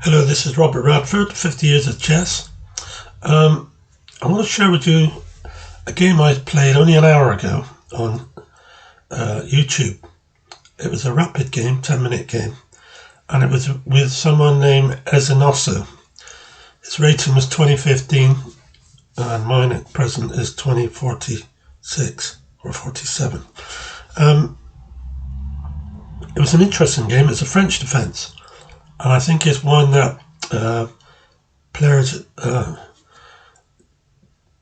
Hello, this is Robert Radford, 50 years of chess. I want to share with you a game I played only an hour ago on YouTube. It was a rapid game, 10-minute game, and it was with someone named Ezenoso. His rating was 2015, and mine at present is 2046 or 47. It was an interesting game. It's a French defence. And I think it's one that players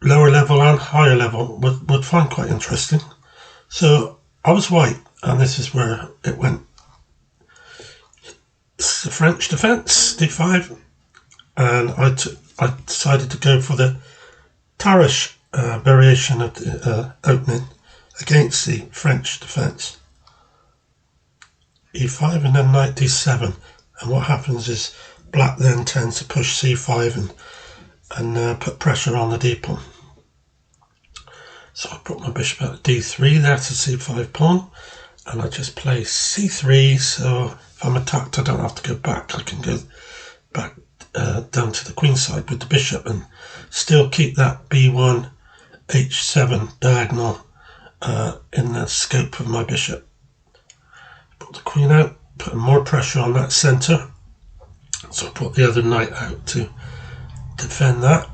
lower level and higher level would find quite interesting. So I was white, and this is where it went. It's the French defence, d5, and I decided to go for the Tarish variation of the opening against the French defence. e5 and then knight d7. And what happens is black then tends to push c5 and put pressure on the d pawn. So I put my bishop at d3 there to c5 pawn, and I just play c3, so if I'm attacked I don't have to go back. I can go back down to the queen side with the bishop and still keep that b1 h7 diagonal in the scope of my bishop. Put the queen out, putting more pressure on that centre, so I put the other knight out to defend that.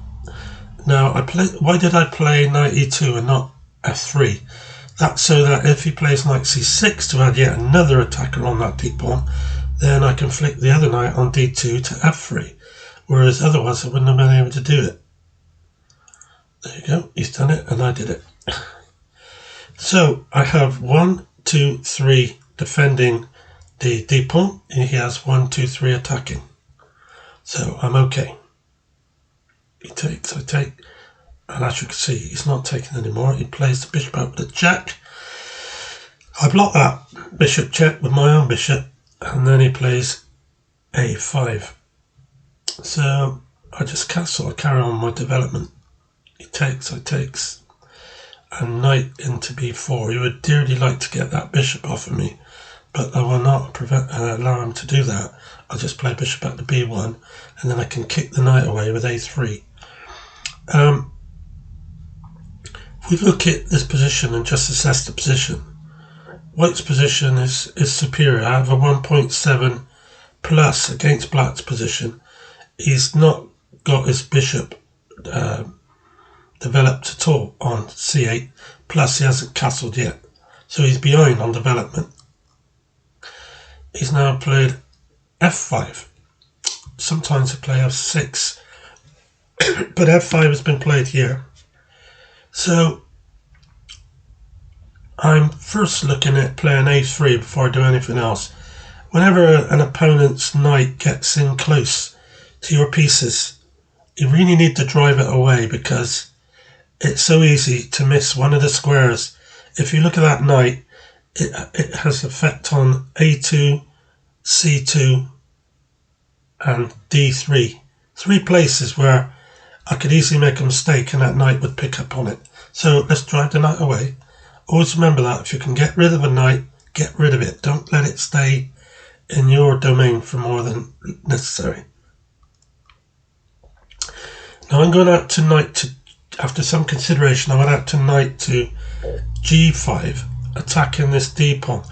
Now why did I play knight e2 and not f3? That's so that if he plays knight c6 to add yet another attacker on that d pawn, then I can flick the other knight on d2 to f3, whereas otherwise I wouldn't have been able to do it. There you go, he's done it and I did it. So I have 1, 2, 3 defending the d pawn, and he has 1, 2, 3 attacking. So I'm okay. He takes, I take, and as you can see, he's not taking anymore. He plays the bishop out with a check. I block that bishop check with my own bishop, and then he plays a5. So I just castle, I carry on my development. He takes, I takes, and knight into b4. He would dearly like to get that bishop off of me, but I will not allow him to do that. I'll just play bishop at the b1, and then I can kick the knight away with a3. If we look at this position and just assess the position, white's position is superior. I have a 1.7 plus against black's position. He's not got his bishop developed at all on c8, plus he hasn't castled yet, so he's behind on development. He's now played f5. Sometimes he play f6, but f5 has been played here. So I'm first looking at playing a3 before I do anything else. Whenever an opponent's knight gets in close to your pieces, you really need to drive it away, because it's so easy to miss one of the squares. If you look at that knight, it has effect on a2, c2 and d3. 3 places where I could easily make a mistake and that knight would pick up on it. So let's drive the knight away. Always remember that if you can get rid of a knight, get rid of it. Don't let it stay in your domain for more than necessary. Now I'm going out to knight to, after some consideration, I went out to knight to g5, attacking this d pawn.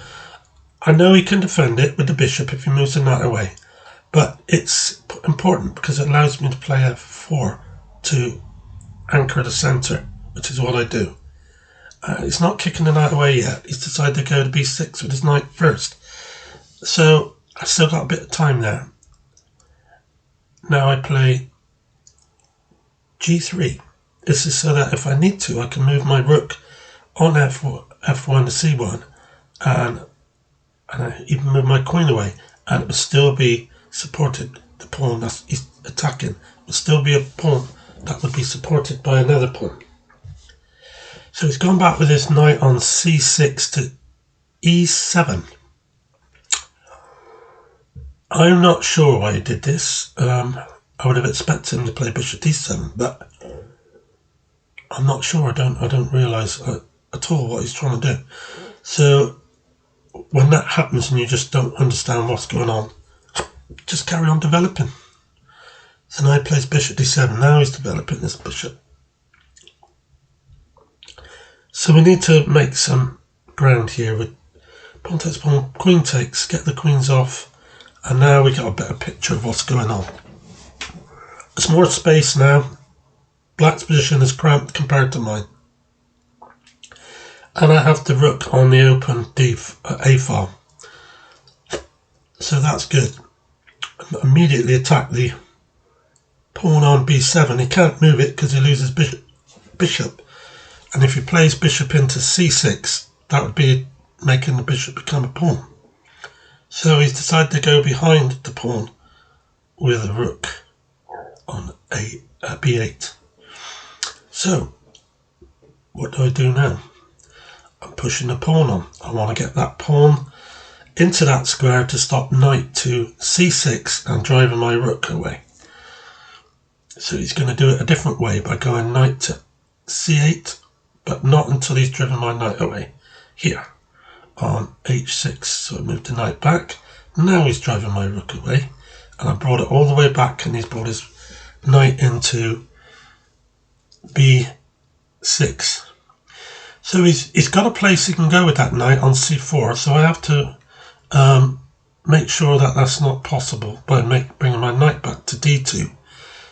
I know he can defend it with the bishop if he moves the knight away, but it's important because it allows me to play f4 to anchor the centre, which is what I do. He's not kicking the knight away yet. He's decided to go to b6 with his knight first. So I've still got a bit of time there. Now I play g3. This is so that if I need to, I can move my rook on f1 to c1, and I even move my queen away, and it will still be supported. The pawn that he's attacking will still be a pawn that would be supported by another pawn. So he's gone back with his knight on c6 to e7. I'm not sure why he did this. I would have expected him to play bishop d7, but I'm not sure. I don't realise at all what he's trying to do. So when that happens and you just don't understand what's going on, just carry on developing. So now he plays bishop d7. Now he's developing this bishop. So we need to make some ground here with pawn takes pawn, queen takes, get the queens off, and now we got a better picture of what's going on. There's more space now. Black's position is cramped compared to mine. And I have the rook on the open A file. So that's good. Immediately attack the pawn on b7. He can't move it because he loses bishop. And if he plays bishop into c6, that would be making the bishop become a pawn. So he's decided to go behind the pawn with a rook on b8. So, what do I do now? I'm pushing the pawn on. I want to get that pawn into that square to stop knight to c6 and driving my rook away. So he's going to do it a different way by going knight to c8, but not until he's driven my knight away. Here, on h6. So I moved the knight back. Now he's driving my rook away, and I brought it all the way back, and he's brought his knight into b6. So he's got a place he can go with that knight on c4, so I have to make sure that that's not possible by bringing my knight back to d2,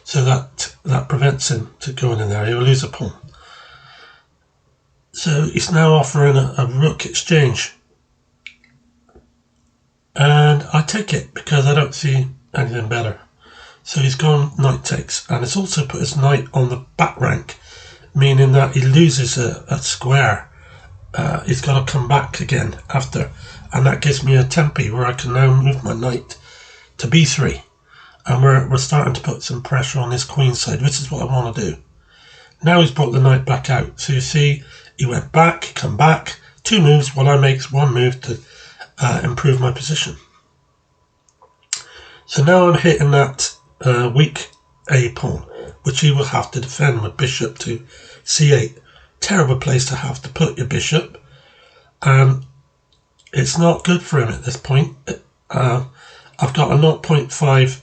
so that prevents him to going in there. He will lose a pawn. So he's now offering a rook exchange, and I take it because I don't see anything better. So he's gone knight takes, and it's also put his knight on the back rank, meaning that he loses a square. He's got to come back again after, and that gives me a tempi where I can now move my knight to b3, and we're starting to put some pressure on his queen side, which is what I want to do. Now he's brought the knight back out, so you see he went back, come back, 2 moves while I make 1 move to improve my position. So now I'm hitting that weak A pawn, which he will have to defend with bishop to c8. Terrible place to have to put your bishop, and it's not good for him at this point. I've got a 0.5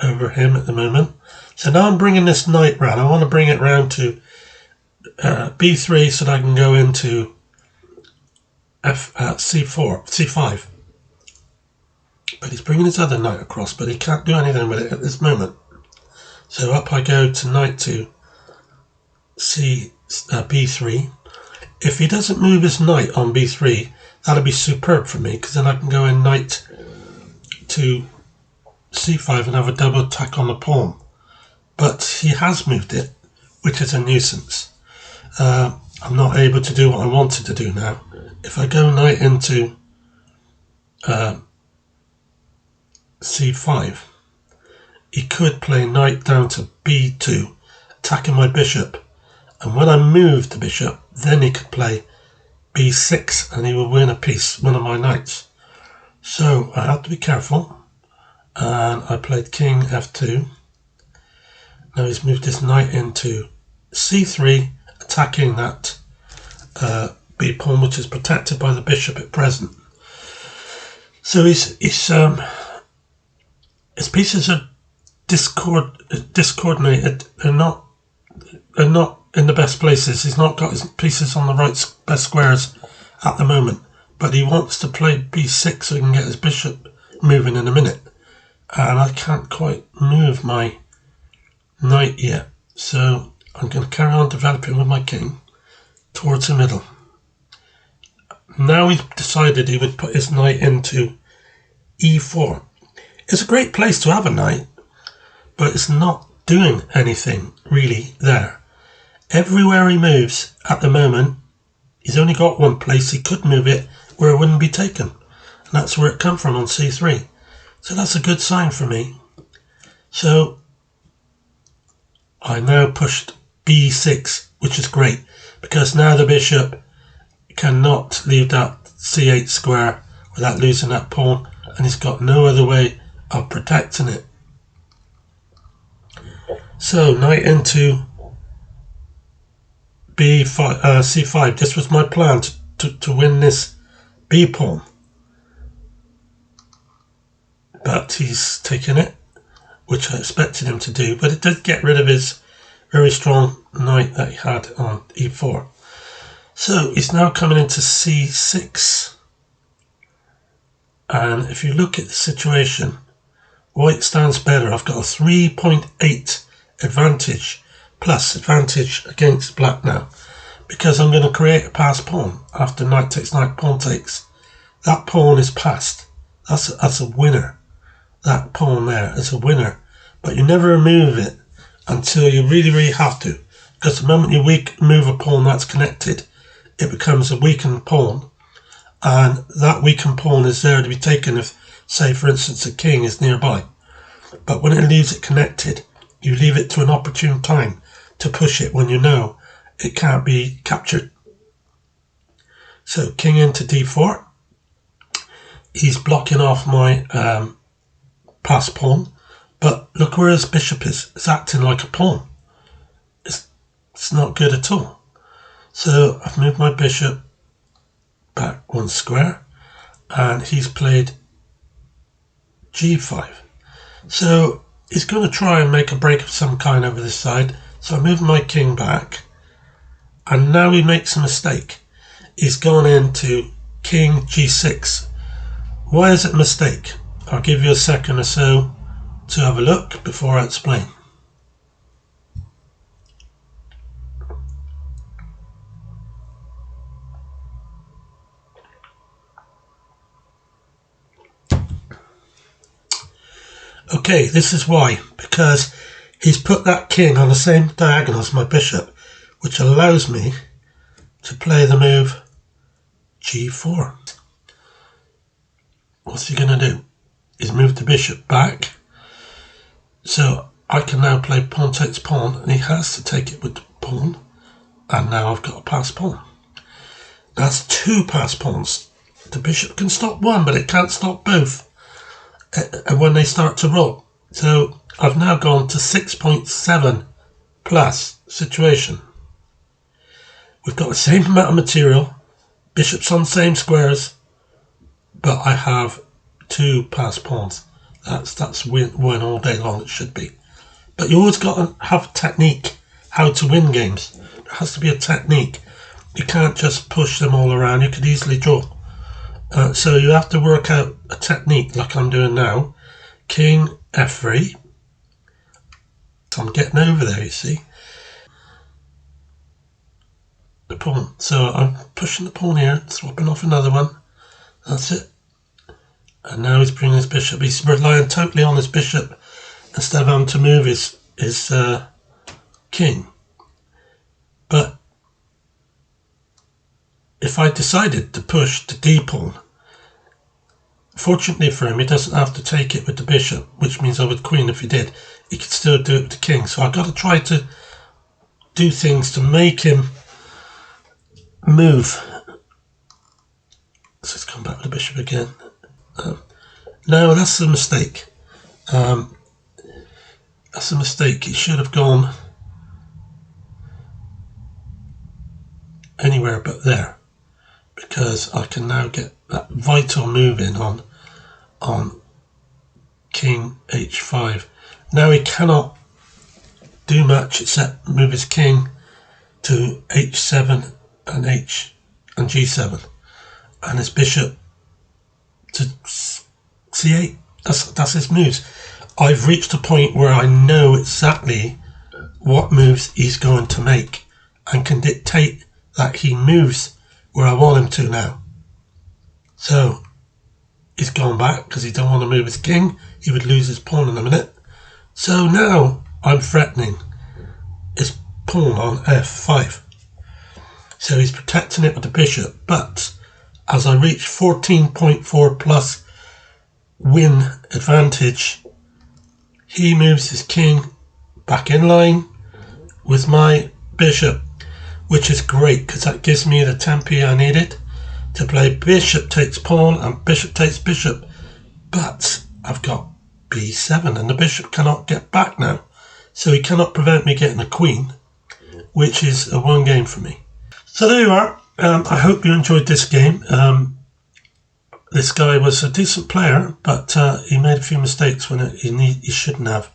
over him at the moment. So now I'm bringing this knight round. I want to bring it round to b3 so that I can go into c5. But he's bringing his other knight across, but he can't do anything with it at this moment. So up I go to knight to b3. If he doesn't move his knight on b3, that'll be superb for me, because then I can go in knight to c5 and have a double attack on the pawn. But he has moved it, which is a nuisance. I'm not able to do what I wanted to do now. If I go knight into c5, he could play knight down to b2, attacking my bishop. And when I move the bishop, then he could play b6 and he will win a piece, one of my knights. So I have to be careful. And I played king f2. Now he's moved his knight into c3, attacking that b pawn, which is protected by the bishop at present. So his pieces are discoordinated. They're not in the best places. He's not got his pieces on the best squares at the moment, but he wants to play b6 so he can get his bishop moving in a minute. And I can't quite move my knight yet, so I'm going to carry on developing with my king towards the middle. Now he's decided he would put his knight into e4. It's a great place to have a knight, but it's not doing anything really there. Everywhere he moves at the moment, he's only got one place he could move it where it wouldn't be taken, and that's where it come from on c3. So that's a good sign for me. So I now pushed b6, which is great, because now the bishop cannot leave that c8 square without losing that pawn, and he's got no other way of protecting it. So knight into b5, c5. This was my plan to win this b pawn, but he's taken it, which I expected him to do, but it did get rid of his very strong knight that he had on e4. So he's now coming into c6. And if you look at the situation, white stands better. I've got a 3.8 advantage, plus advantage against black now, because I'm going to create a passed pawn after knight takes, knight, pawn takes. That pawn is passed. That's a winner. That pawn there is a winner. But you never remove it until you really, really have to. Because the moment you move a pawn that's connected, it becomes a weakened pawn. And that weakened pawn is there to be taken if, say, for instance, a king is nearby. But when it leaves it connected, you leave it to an opportune time to push it when you know it can't be captured. So king into d4. He's blocking off my passed pawn. But look where his bishop is. It's acting like a pawn. It's not good at all. So I've moved my bishop back one square, and he's played g5. So he's going to try and make a break of some kind over this side. So I move my king back, and now he makes a mistake. He's gone into king g6. Why is it a mistake? I'll give you a second or so to have a look before I explain. Okay, this is why. Because he's put that king on the same diagonal as my bishop, which allows me to play the move g4. What's he going to do? He's moved the bishop back. So I can now play pawn takes pawn, and he has to take it with the pawn. And now I've got a passed pawn. That's two passed pawns. The bishop can stop one, but it can't stop both when they start to roll. So I've now gone to 6.7 plus situation. We've got the same amount of material, bishops on the same squares, but I have two passed pawns. That's win all day long, it should be. But you always got to have a technique how to win games. There has to be a technique. You can't just push them all around. You could easily draw. So you have to work out a technique like I'm doing now. King f3. So I'm getting over there, you see. The pawn. So I'm pushing the pawn here, swapping off another one. That's it. And now he's bringing his bishop. He's relying totally on his bishop instead of having to move his king. But if I decided to push the d pawn, fortunately for him, he doesn't have to take it with the bishop, which means I would queen if he did. He could still do it with the king. So I've got to try to do things to make him move. So let's come back with the bishop again. No, that's a mistake. That's a mistake. He should have gone anywhere but there, because I can now get that vital move in on king h5. Now he cannot do much except move his king to h7 and g7, and his bishop to c8. That's his moves. I've reached a point where I know exactly what moves he's going to make and can dictate that he moves where I want him to now. So he's gone back because he don't want to move his king. He would lose his pawn in a minute. So now I'm threatening his pawn on f5. So he's protecting it with the bishop, but as I reach 14.4 plus win advantage, he moves his king back in line with my bishop, which is great because that gives me the tempi I needed to play bishop takes pawn and bishop takes bishop. But I've got b7 and the bishop cannot get back now, so he cannot prevent me getting a queen, which is a one game for me. So there you are. I hope you enjoyed this game. this guy was a decent player, but he made a few mistakes when he shouldn't have,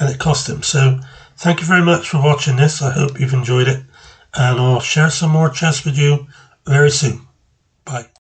and it cost him. So thank you very much for watching this. I hope you've enjoyed it, and I'll share some more chess with you very soon.